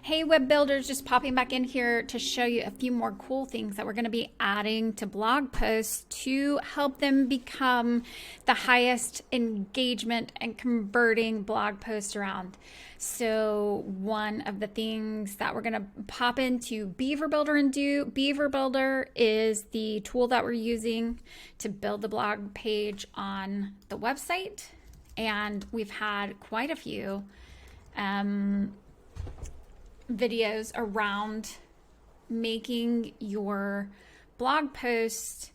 Hey web builders, just popping back in here to show you a few more cool things that we're going to be adding to blog posts to help them become the highest engagement and converting blog posts around. So one of the things that we're going to pop into Beaver Builder and do, Beaver Builder is the tool that we're using to build the blog page on the website. And we've had quite a few videos around making your blog post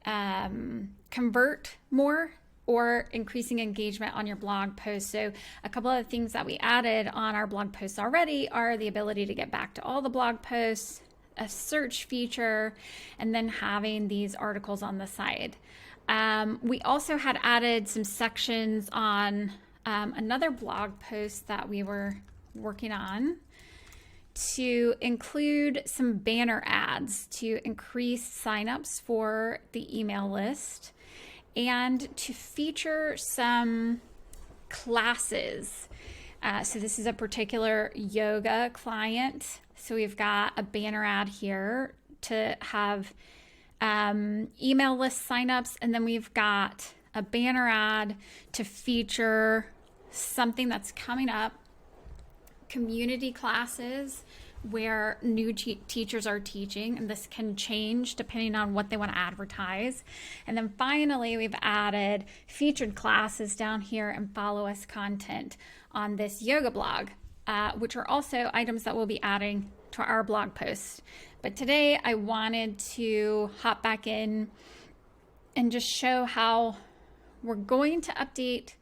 convert more or increasing engagement on your blog post. So a couple of things that we added on our blog posts already are the ability to get back to all the blog posts, a search feature, and then having these articles on the side. We also had added some sections on another blog post that we were working on to include some banner ads to increase signups for the email list and to feature some classes. So this is a particular yoga client. So we've got a banner ad here to have email list signups, and then we've got a banner ad to feature something that's coming up, community classes where new teachers are teaching, and this can change depending on what they want to advertise. And then finally, we've added featured classes down here and follow us content on this yoga blog, which are also items that we'll be adding to our blog posts. But today I wanted to hop back in and just show how we're going to update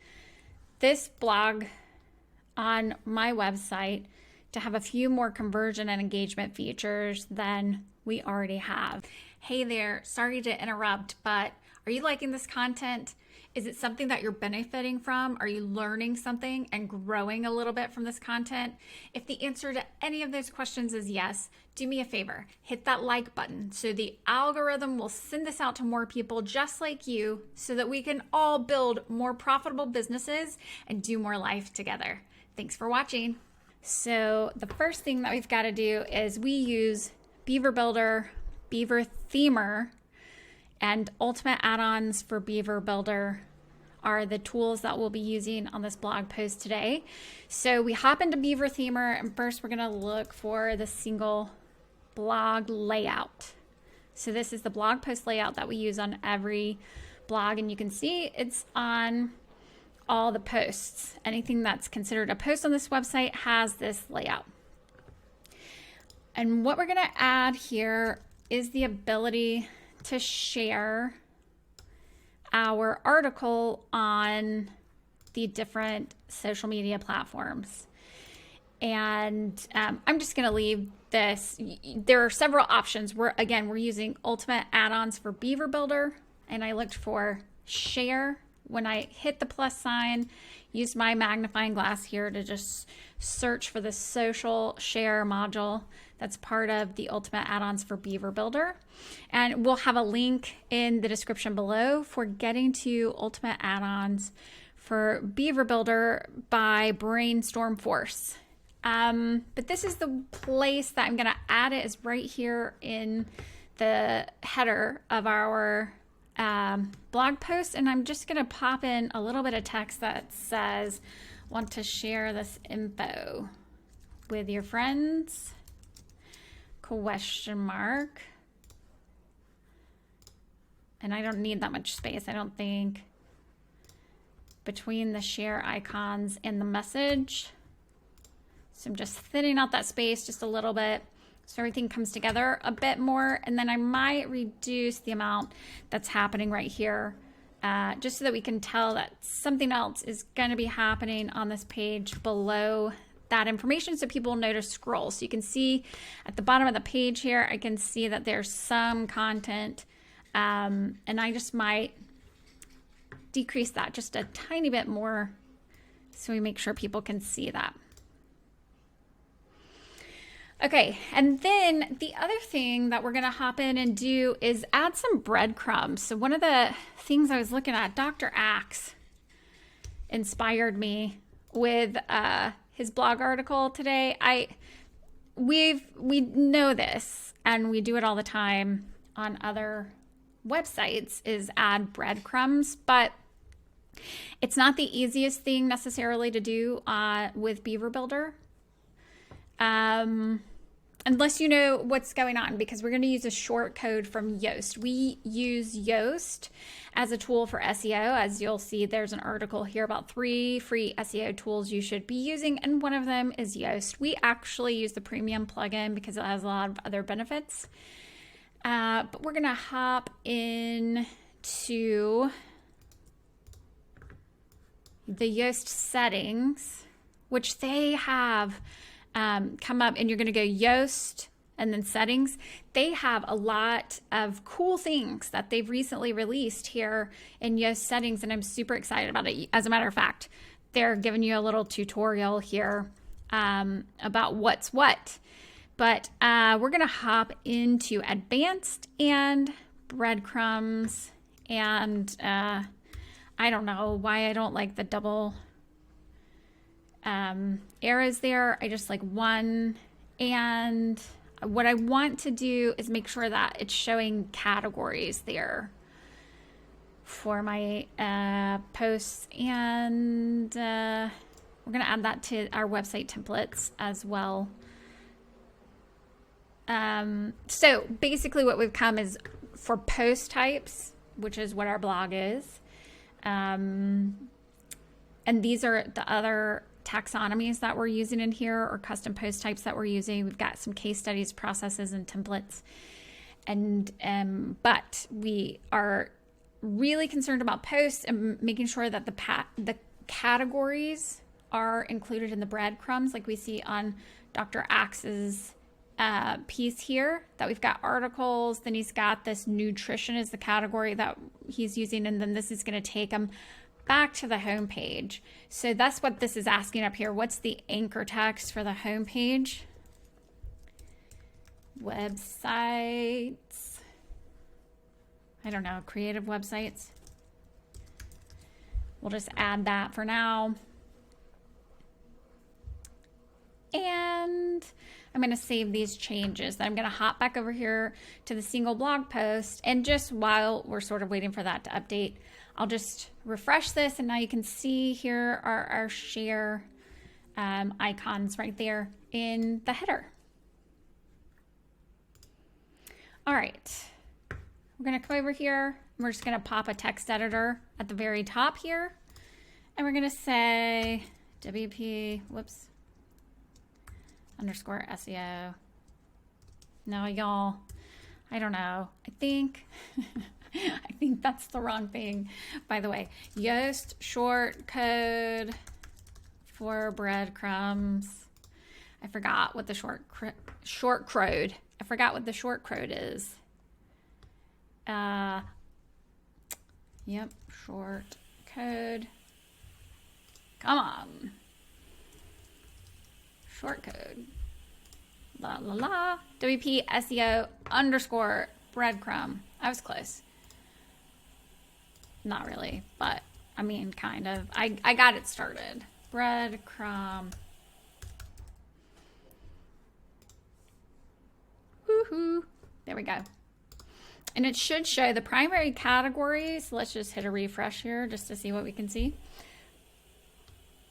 this blog on my website to have a few more conversion and engagement features than we already have. Hey there, sorry to interrupt, but are you liking this content? Is it something that you're benefiting from? Are you learning something and growing a little bit from this content? If the answer to any of those questions is yes, do me a favor, hit that like button so the algorithm will send this out to more people just like you so that we can all build more profitable businesses and do more life together. Thanks for watching. So the first thing that we've got to do is we use Beaver Builder, Beaver Themer, and Ultimate Add-ons for Beaver Builder are the tools that we'll be using on this blog post today. So we hop into Beaver Themer, and first we're going to look for the single blog layout. So this is the blog post layout that we use on every blog, and you can see it's on all the posts. Anything that's considered a post on this website has this layout. And what we're going to add here is the ability to share our article on the different social media platforms. And I'm just going to leave this. There are several options. We're using Ultimate Add-ons for Beaver Builder, and I looked for share. When I hit the plus sign, use my magnifying glass here to just search for the social share module that's part of the Ultimate Add-ons for Beaver Builder. And we'll have a link in the description below for getting to Ultimate Add-ons for Beaver Builder by Brainstorm Force. But this is the place that I'm going to add it, is right here in the header of our blog post, and I'm just going to pop in a little bit of text that says, want to share this info with your friends, ? And I don't need that much space, I don't think, between the share icons and the message. So I'm just thinning out that space just a little bit so everything comes together a bit more, and then I might reduce the amount that's happening right here just so that we can tell that something else is going to be happening on this page below that information so people know to scroll. So you can see at the bottom of the page here, I can see that there's some content, and I just might decrease that just a tiny bit more so we make sure people can see that. Okay, and then the other thing that we're going to hop in and do is add some breadcrumbs. So one of the things I was looking at, Dr. Axe inspired me with his blog article today. we know this, and we do it all the time on other websites, is add breadcrumbs, but it's not the easiest thing necessarily to do with Beaver Builder. Unless you know what's going on, because we're going to use a short code from Yoast. We use Yoast as a tool for SEO. As you'll see, there's an article here about 3 free SEO tools you should be using, and one of them is Yoast. We actually use the premium plugin because it has a lot of other benefits. But we're going to hop in to the Yoast settings, which they have come up, and you're going to go Yoast and then settings. They have a lot of cool things that they've recently released here in Yoast settings, and I'm super excited about it. As a matter of fact, they're giving you a little tutorial here about what's what. But we're going to hop into advanced and breadcrumbs, and I don't know why I don't like the double arrows there. I just like one. And what I want to do is make sure that it's showing categories there for my posts, and we're going to add that to our website templates as well. So basically what we've come is for post types, which is what our blog is. And these are the other taxonomies that we're using in here, or custom post types that we're using. We've got some case studies, processes, and templates. And but we are really concerned about posts and making sure that the categories are included in the breadcrumbs, like we see on Dr. Axe's piece here, that we've got articles, then he's got this nutrition is the category that he's using, and then this is going to take him back to the home page. So that's what this is asking up here. What's the anchor text for the home page? Websites. I don't know, creative websites. We'll just add that for now. And I'm going to save these changes. I'm going to hop back over here to the single blog post. And just while we're sort of waiting for that to update, I'll just refresh this. And now you can see here are our share icons right there in the header. All right. We're going to come over here. We're just going to pop a text editor at the very top here. And we're going to say WP, whoops, underscore SEO. No, y'all, I don't know. I think that's the wrong thing. By the way, Yoast short code for breadcrumbs. I forgot what the short crowd. I forgot what the short crowd is. Yep, short code. Come on. Short code. La la la. WP SEO underscore breadcrumb. I was close. Not really, but I mean, kind of. I got it started. Breadcrumb. Woohoo. There we go. And it should show the primary categories. Let's just hit a refresh here just to see what we can see.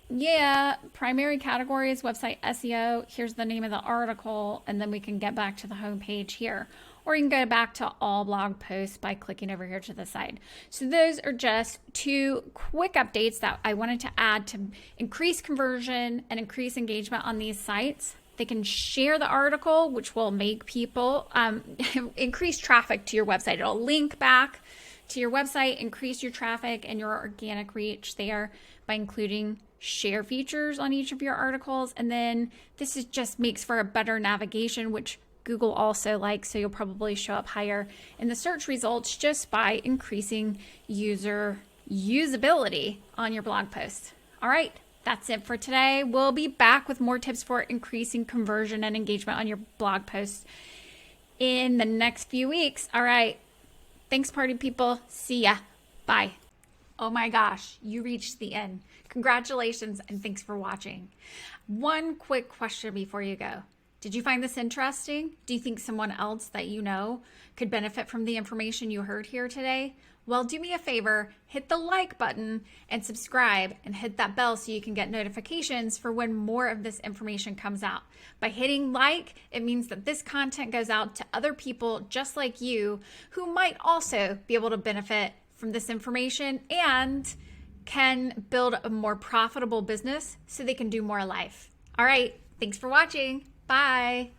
Yeah, primary categories, website SEO. Here's the name of the article, and then we can get back to the home page here. Or you can go back to all blog posts by clicking over here to the side. So those are just 2 quick updates that I wanted to add to increase conversion and increase engagement on these sites. They can share the article, which will make people increase traffic to your website. It'll link back to your website, increase your traffic and your organic reach there by including share features on each of your articles. And then this is just makes for a better navigation, which Google also likes. So you'll probably show up higher in the search results just by increasing user usability on your blog posts. All right. That's it for today. We'll be back with more tips for increasing conversion and engagement on your blog posts in the next few weeks. All right. Thanks, party people. See ya. Bye. Oh my gosh, you reached the end. Congratulations and thanks for watching. One quick question before you go. Did you find this interesting? Do you think someone else that you know could benefit from the information you heard here today? Well, do me a favor, hit the like button and subscribe and hit that bell so you can get notifications for when more of this information comes out. By hitting like, it means that this content goes out to other people just like you who might also be able to benefit from this information and can build a more profitable business so they can do more life. All right, thanks for watching. Bye.